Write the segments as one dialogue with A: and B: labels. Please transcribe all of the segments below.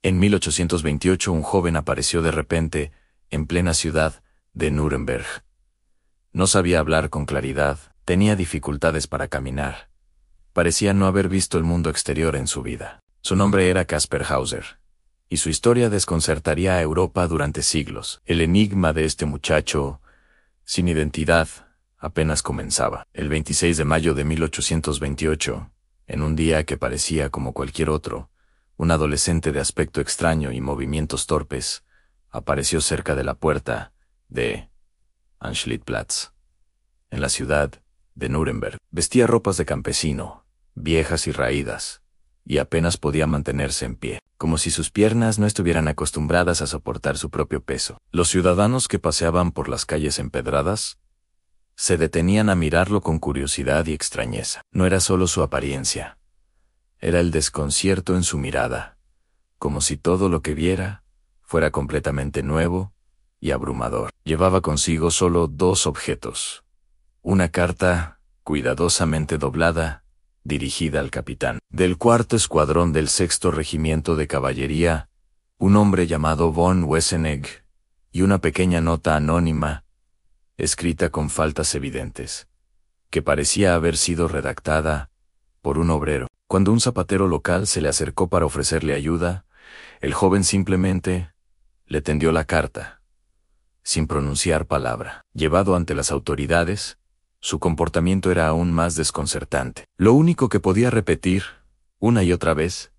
A: En 1828 un joven apareció de repente en plena ciudad de Nuremberg. No sabía hablar con claridad, tenía dificultades para caminar. Parecía no haber visto el mundo exterior en su vida. Su nombre era Kaspar Hauser, y su historia desconcertaría a Europa durante siglos. El enigma de este muchacho, sin identidad, apenas comenzaba. El 26 de mayo de 1828, en un día que parecía como cualquier otro, un adolescente de aspecto extraño y movimientos torpes apareció cerca de la puerta de Anschlittplatz, en la ciudad de Nuremberg. Vestía ropas de campesino, viejas y raídas, y apenas podía mantenerse en pie, como si sus piernas no estuvieran acostumbradas a soportar su propio peso. Los ciudadanos que paseaban por las calles empedradas se detenían a mirarlo con curiosidad y extrañeza. No era solo su apariencia, era el desconcierto en su mirada, como si todo lo que viera fuera completamente nuevo y abrumador. Llevaba consigo solo dos objetos: una carta cuidadosamente doblada, dirigida al capitán del cuarto escuadrón del sexto regimiento de caballería, un hombre llamado von Wessenegg, y una pequeña nota anónima, escrita con faltas evidentes, que parecía haber sido redactada por un obrero. Cuando un zapatero local se le acercó para ofrecerle ayuda, el joven simplemente le tendió la carta, sin pronunciar palabra. Llevado ante las autoridades, su comportamiento era aún más desconcertante. Lo único que podía repetir, una y otra vez,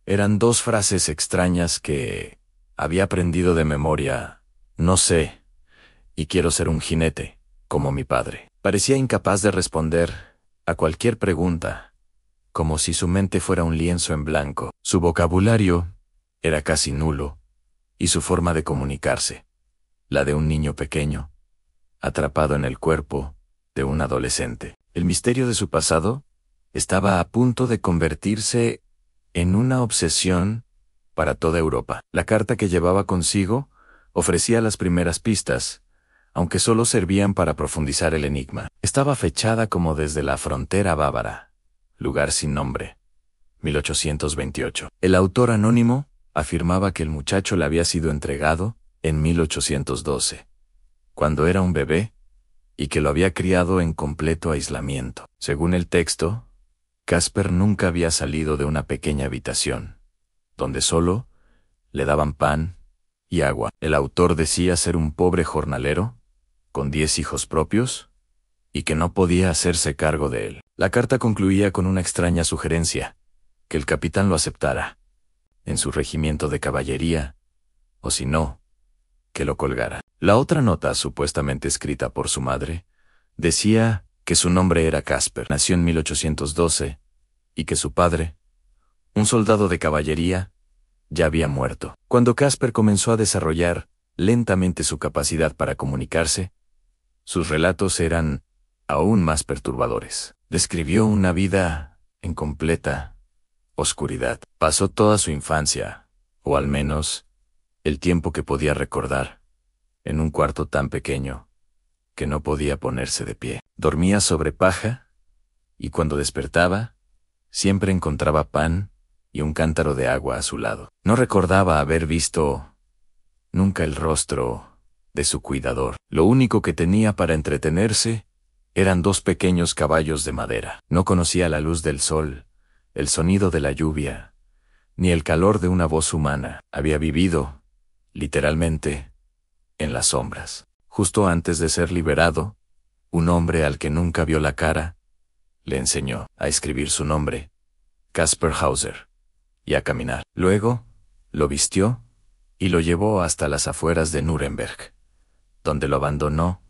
A: eran dos frases extrañas que había aprendido de memoria: no sé, y quiero ser un jinete, como mi padre. Parecía incapaz de responder a cualquier pregunta, como si su mente fuera un lienzo en blanco. Su vocabulario era casi nulo, y su forma de comunicarse, la de un niño pequeño, atrapado en el cuerpo de un adolescente. El misterio de su pasado estaba a punto de convertirse en una obsesión para toda Europa. La carta que llevaba consigo ofrecía las primeras pistas, aunque solo servían para profundizar el enigma. Estaba fechada como desde la frontera bávara, lugar sin nombre, 1828. El autor anónimo afirmaba que el muchacho le había sido entregado en 1812, cuando era un bebé, y que lo había criado en completo aislamiento. Según el texto, Kaspar nunca había salido de una pequeña habitación, donde solo le daban pan y agua. El autor decía ser un pobre jornalero, con 10 hijos propios, y que no podía hacerse cargo de él. La carta concluía con una extraña sugerencia: que el capitán lo aceptara en su regimiento de caballería, o si no, que lo colgara. La otra nota, supuestamente escrita por su madre, decía que su nombre era Kaspar, nació en 1812, y que su padre, un soldado de caballería, ya había muerto. Cuando Kaspar comenzó a desarrollar lentamente su capacidad para comunicarse, sus relatos eran aún más perturbadores. Describió una vida en completa oscuridad. Pasó toda su infancia, o al menos el tiempo que podía recordar, en un cuarto tan pequeño que no podía ponerse de pie. Dormía sobre paja, y cuando despertaba, siempre encontraba pan y un cántaro de agua a su lado. No recordaba haber visto nunca el rostro de su cuidador. Lo único que tenía para entretenerse eran dos pequeños caballos de madera. No conocía la luz del sol, el sonido de la lluvia, ni el calor de una voz humana. Había vivido, literalmente, en las sombras. Justo antes de ser liberado, un hombre al que nunca vio la cara le enseñó a escribir su nombre, Kaspar Hauser, y a caminar. Luego, lo vistió y lo llevó hasta las afueras de Nuremberg, donde lo abandonó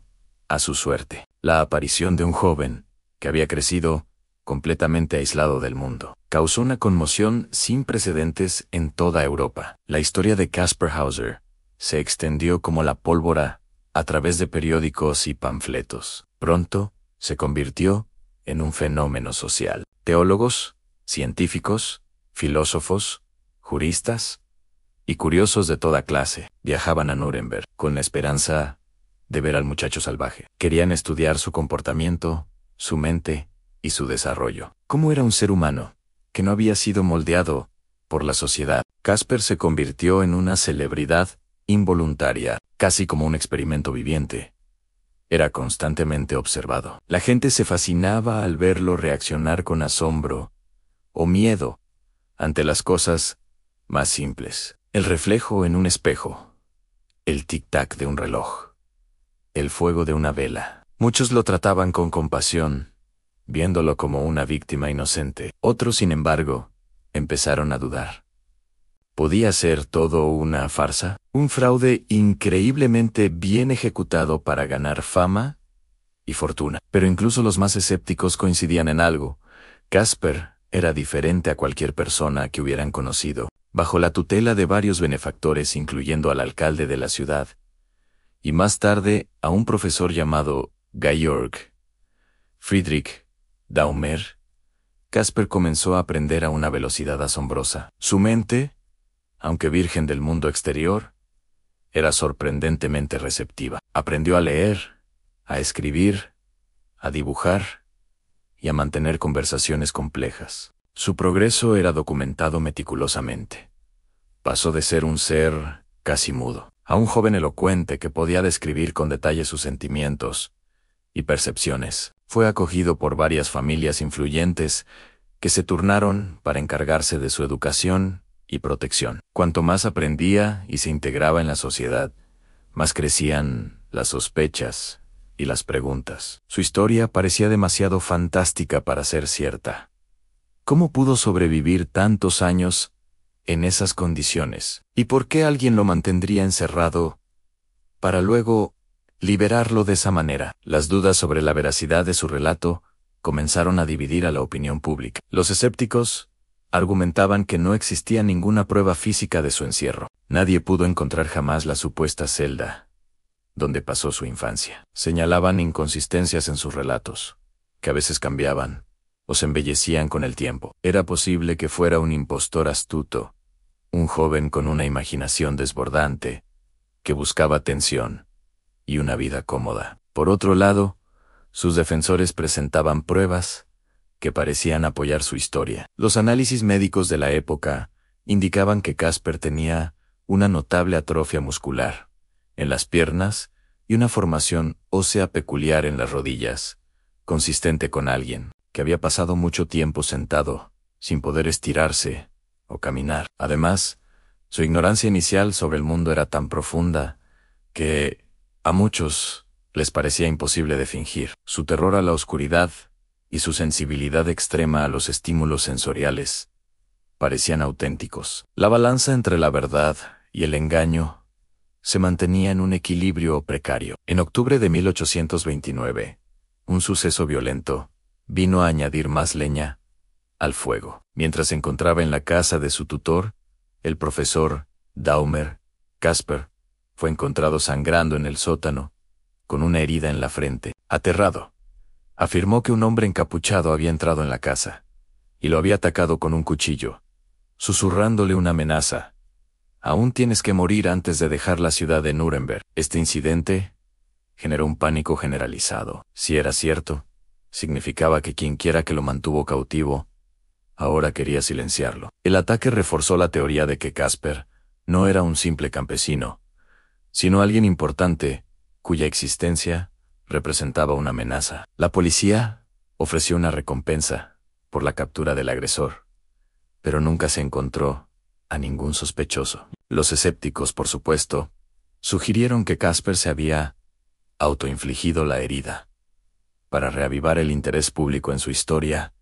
A: a su suerte. La aparición de un joven que había crecido completamente aislado del mundo causó una conmoción sin precedentes en toda Europa. La historia de Kaspar Hauser se extendió como la pólvora a través de periódicos y panfletos. Pronto se convirtió en un fenómeno social. Teólogos, científicos, filósofos, juristas y curiosos de toda clase viajaban a Nuremberg con la esperanza de ver al muchacho salvaje. Querían estudiar su comportamiento, su mente y su desarrollo. ¿Cómo era un ser humano que no había sido moldeado por la sociedad. Casper se convirtió en una celebridad involuntaria, casi como un experimento viviente. Era constantemente observado. La gente se fascinaba al verlo reaccionar con asombro o miedo ante las cosas más simples. El reflejo en un espejo, el tic-tac de un reloj, el fuego de una vela. Muchos lo trataban con compasión, viéndolo como una víctima inocente. Otros, sin embargo, empezaron a dudar. ¿Podía ser todo una farsa? ¿Un fraude increíblemente bien ejecutado para ganar fama y fortuna? Pero incluso los más escépticos coincidían en algo. Casper era diferente a cualquier persona que hubieran conocido. Bajo la tutela de varios benefactores, incluyendo al alcalde de la ciudad, y más tarde a un profesor llamado Georg Friedrich Daumer, Casper comenzó a aprender a una velocidad asombrosa. Su mente, aunque virgen del mundo exterior, era sorprendentemente receptiva. Aprendió a leer, a escribir, a dibujar y a mantener conversaciones complejas. Su progreso era documentado meticulosamente. Pasó de ser un ser casi mudo a un joven elocuente que podía describir con detalle sus sentimientos y percepciones. Fue acogido por varias familias influyentes que se turnaron para encargarse de su educación y protección. Cuanto más aprendía y se integraba en la sociedad, más crecían las sospechas y las preguntas. Su historia parecía demasiado fantástica para ser cierta. ¿Cómo pudo sobrevivir tantos años en esas condiciones? ¿Y por qué alguien lo mantendría encerrado para luego liberarlo de esa manera? Las dudas sobre la veracidad de su relato comenzaron a dividir a la opinión pública. Los escépticos argumentaban que no existía ninguna prueba física de su encierro. Nadie pudo encontrar jamás la supuesta celda donde pasó su infancia. Señalaban inconsistencias en sus relatos, que a veces cambiaban o se embellecían con el tiempo. Era posible que fuera un impostor astuto, un joven con una imaginación desbordante, que buscaba atención y una vida cómoda. Por otro lado, sus defensores presentaban pruebas que parecían apoyar su historia. Los análisis médicos de la época indicaban que Casper tenía una notable atrofia muscular en las piernas y una formación ósea peculiar en las rodillas, consistente con alguien que había pasado mucho tiempo sentado, sin poder estirarse o caminar. Además, su ignorancia inicial sobre el mundo era tan profunda que a muchos les parecía imposible de fingir. Su terror a la oscuridad y su sensibilidad extrema a los estímulos sensoriales parecían auténticos. La balanza entre la verdad y el engaño se mantenía en un equilibrio precario. En octubre de 1829, un suceso violento vino a añadir más leña al fuego. Mientras se encontraba en la casa de su tutor, el profesor Daumer, Casper fue encontrado sangrando en el sótano, con una herida en la frente. Aterrado, afirmó que un hombre encapuchado había entrado en la casa y lo había atacado con un cuchillo, susurrándole una amenaza. «Aún tienes que morir antes de dejar la ciudad de Nuremberg». Este incidente generó un pánico generalizado. Si era cierto, significaba que quienquiera que lo mantuvo cautivo ahora quería silenciarlo. El ataque reforzó la teoría de que Casper no era un simple campesino, sino alguien importante cuya existencia representaba una amenaza. La policía ofreció una recompensa por la captura del agresor, pero nunca se encontró a ningún sospechoso. Los escépticos, por supuesto, sugirieron que Casper se había autoinfligido la herida para reavivar el interés público en su historia,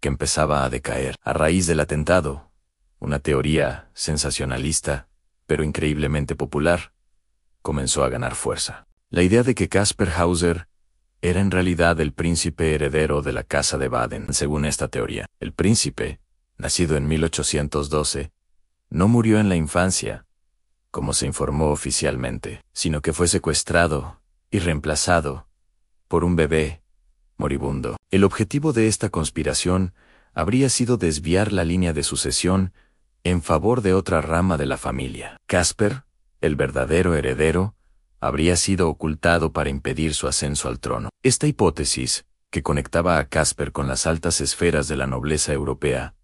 A: que empezaba a decaer. A raíz del atentado, una teoría sensacionalista, pero increíblemente popular, comenzó a ganar fuerza. La idea de que Caspar Hauser era en realidad el príncipe heredero de la Casa de Baden. Según esta teoría, el príncipe, nacido en 1812, no murió en la infancia, como se informó oficialmente, sino que fue secuestrado y reemplazado por un bebé moribundo. El objetivo de esta conspiración habría sido desviar la línea de sucesión en favor de otra rama de la familia. Caspar, el verdadero heredero, habría sido ocultado para impedir su ascenso al trono. Esta hipótesis, que conectaba a Caspar con las altas esferas de la nobleza europea,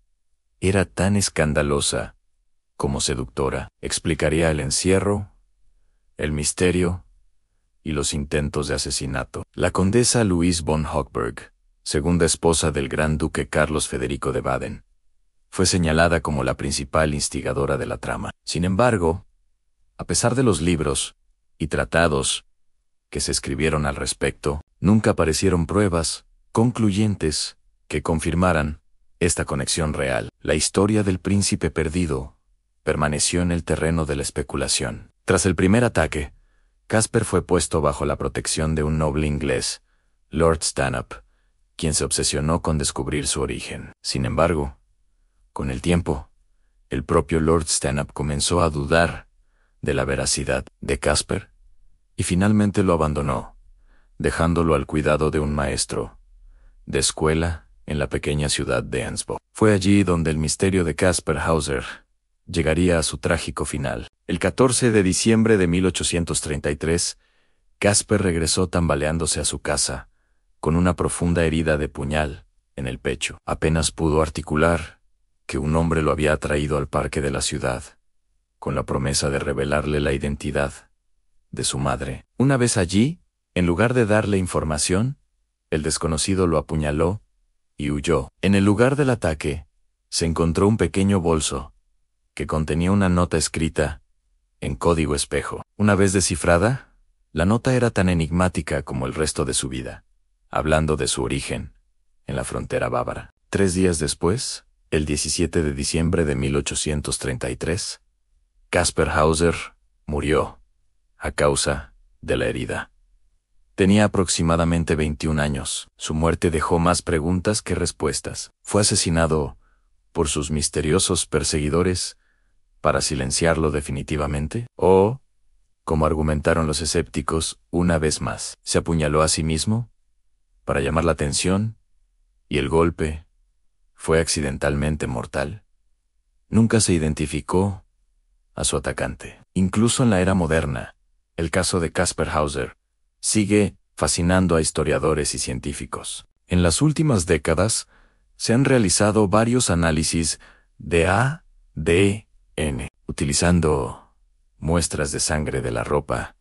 A: Era tan escandalosa como seductora. Explicaría el encierro, el misterio y los intentos de asesinato. La condesa Louise von Hochberg, segunda esposa del gran duque Carlos Federico de Baden, fue señalada como la principal instigadora de la trama. Sin embargo, a pesar de los libros y tratados que se escribieron al respecto, nunca aparecieron pruebas concluyentes que confirmaran esta conexión real. La historia del príncipe perdido permaneció en el terreno de la especulación. Tras el primer ataque, Caspar fue puesto bajo la protección de un noble inglés, Lord Stanhope, quien se obsesionó con descubrir su origen. Sin embargo, con el tiempo, el propio Lord Stanhope comenzó a dudar de la veracidad de Caspar y finalmente lo abandonó, dejándolo al cuidado de un maestro de escuela en la pequeña ciudad de Ansbach. Fue allí donde el misterio de Caspar Hauser llegaría a su trágico final. El 14 de diciembre de 1833, Caspar regresó tambaleándose a su casa, con una profunda herida de puñal en el pecho. Apenas pudo articular que un hombre lo había traído al parque de la ciudad, con la promesa de revelarle la identidad de su madre. Una vez allí, en lugar de darle información, el desconocido lo apuñaló y huyó. En el lugar del ataque, se encontró un pequeño bolso que contenía una nota escrita en código espejo. Una vez descifrada, la nota era tan enigmática como el resto de su vida, hablando de su origen en la frontera bávara. 3 días después, el 17 de diciembre de 1833, Caspar Hauser murió a causa de la herida. Tenía aproximadamente 21 años. Su muerte dejó más preguntas que respuestas. ¿Fue asesinado por sus misteriosos perseguidores para silenciarlo definitivamente? ¿O, como argumentaron los escépticos, una vez más, se apuñaló a sí mismo para llamar la atención y el golpe fue accidentalmente mortal? Nunca se identificó a su atacante. Incluso en la era moderna, el caso de Caspar Hauser sigue fascinando a historiadores y científicos. En las últimas décadas, se han realizado varios análisis de ADN, utilizando muestras de sangre de la ropa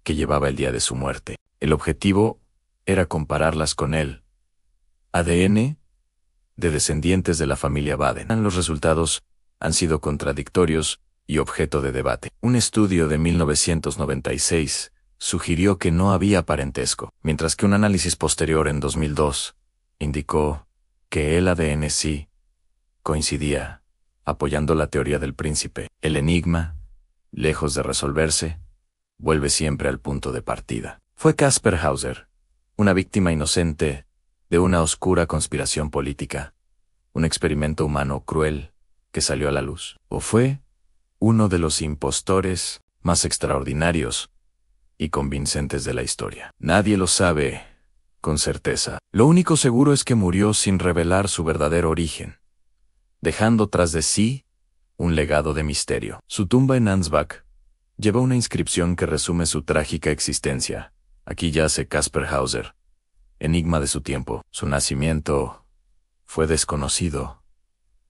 A: que llevaba el día de su muerte. El objetivo era compararlas con el ADN de descendientes de la familia Baden. Los resultados han sido contradictorios y objeto de debate. Un estudio de 1996 sugirió que no había parentesco, mientras que un análisis posterior en 2002 indicó que el ADN sí coincidía, apoyando la teoría del príncipe. El enigma, lejos de resolverse, vuelve siempre al punto de partida. ¿Fue Caspar Hauser una víctima inocente de una oscura conspiración política, un experimento humano cruel que salió a la luz? ¿O fue uno de los impostores más extraordinarios y convincentes de la historia? Nadie lo sabe con certeza. Lo único seguro es que murió sin revelar su verdadero origen, dejando tras de sí un legado de misterio. Su tumba en Ansbach lleva una inscripción que resume su trágica existencia. Aquí yace Caspar Hauser, enigma de su tiempo. Su nacimiento fue desconocido,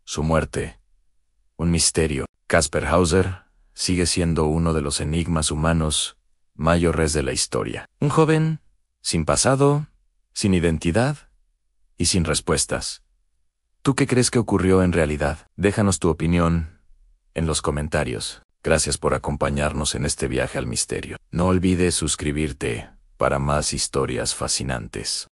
A: su muerte un misterio. Caspar Hauser sigue siendo uno de los enigmas humanos mayores de la historia. Un joven sin pasado, sin identidad y sin respuestas. ¿Tú qué crees que ocurrió en realidad? Déjanos tu opinión en los comentarios. Gracias por acompañarnos en este viaje al misterio. No olvides suscribirte para más historias fascinantes.